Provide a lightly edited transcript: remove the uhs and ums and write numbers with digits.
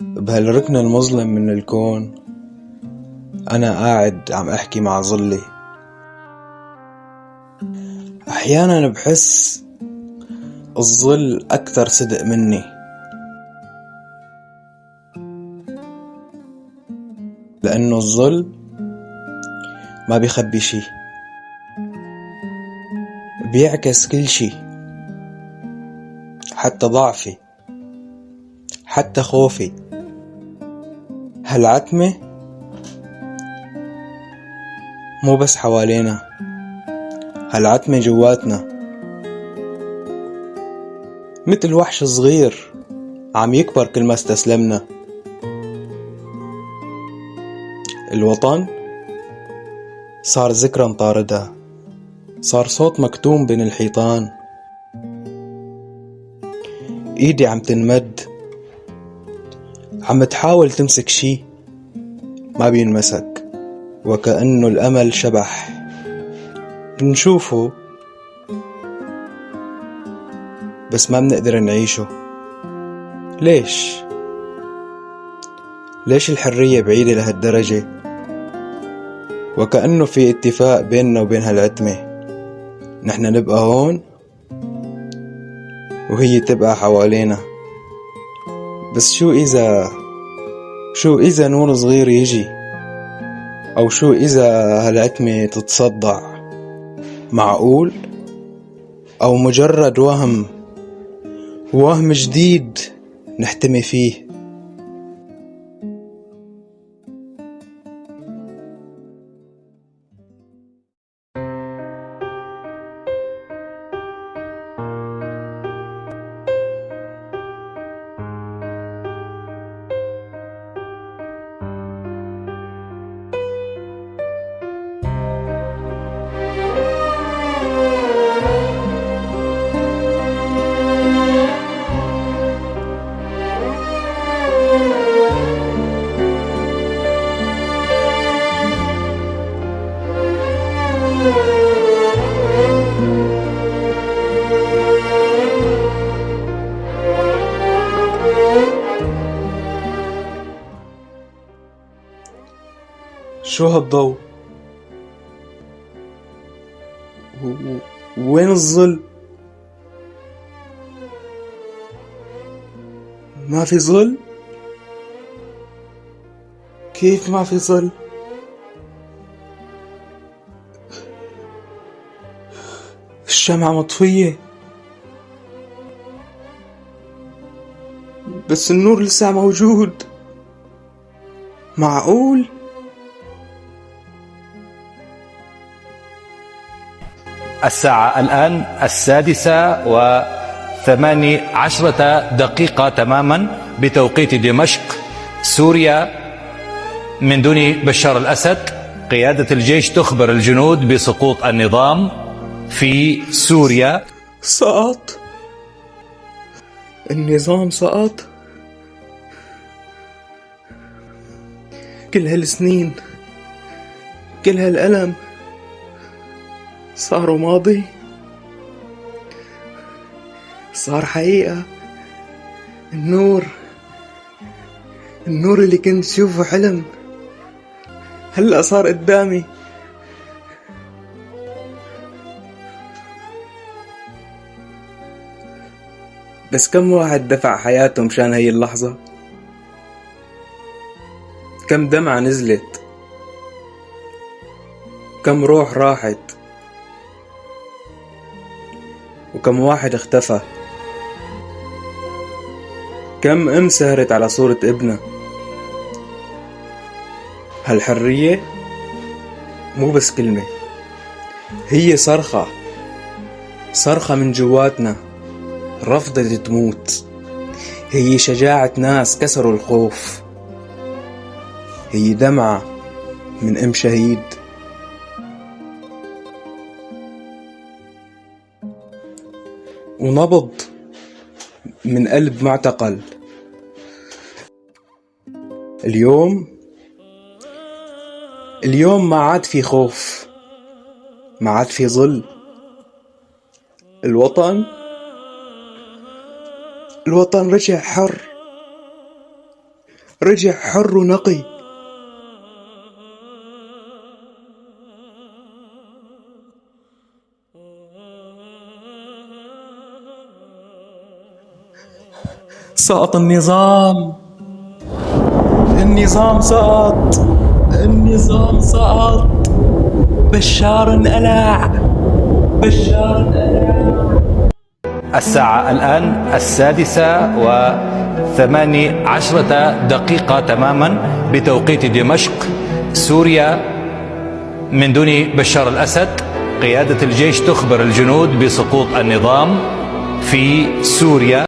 بهالركن المظلم من الكون أنا قاعد عم أحكي مع ظلي. أحيانا بحس الظل أكثر صدق مني، لأنه الظل ما بيخبي شي، بيعكس كل شي، حتى ضعفي، حتى خوفي. هالعتمة مو بس حوالينا، هالعتمة جواتنا، مثل وحش صغير عم يكبر كل ما استسلمنا. الوطن صار ذكرى نطاردها، صار صوت مكتوم بين الحيطان. ايدي عم تنمد، عم تحاول تمسك شي ما بينمسك، وكأنه الأمل شبح بنشوفه بس ما بنقدر نعيشه. ليش الحرية بعيدة لهالدرجة؟ وكأنه في اتفاق بيننا وبين هالعتمة، نحن نبقى هون وهي تبقى حوالينا. بس شو إذا نور صغير يجي، أو شو إذا هالعتمة تتصدع؟ معقول؟ أو مجرد وهم جديد نحتمي فيه؟ شو هالضوء؟ وين الظل؟ ما في ظل؟ كيف ما في ظل؟ الشمعة مطفية بس النور لسه موجود. معقول؟ الساعة الآن 6:18 تماما بتوقيت دمشق سوريا. من دون بشار الأسد قيادة الجيش تخبر الجنود بسقوط النظام في سوريا. سقط النظام، سقط. كل هالسنين، كل هالألم صاروا ماضي، صار حقيقة. النور اللي كنت شوفه حلم هلأ صار قدامي. بس كم واحد دفع حياته مشان هي اللحظة؟ كم دمعة نزلت؟ كم روح راحت؟ وكم واحد اختفى؟ كم أم سهرت على صورة ابنها؟ هالحرية مو بس كلمة، هي صرخة من جواتنا رفضت تموت. هي شجاعة ناس كسروا الخوف، هي دمعة من أم شهيد، ونبض من قلب معتقل. اليوم ما عاد في خوف، ما عاد في ظل. الوطن رجع حر، رجع حر ونقي. سقط النظام سقط، النظام سقط، بشار انقلع. الساعة الآن 6:18 تماما بتوقيت دمشق سوريا. من دون بشار الأسد قيادة الجيش تخبر الجنود بسقوط النظام في سوريا.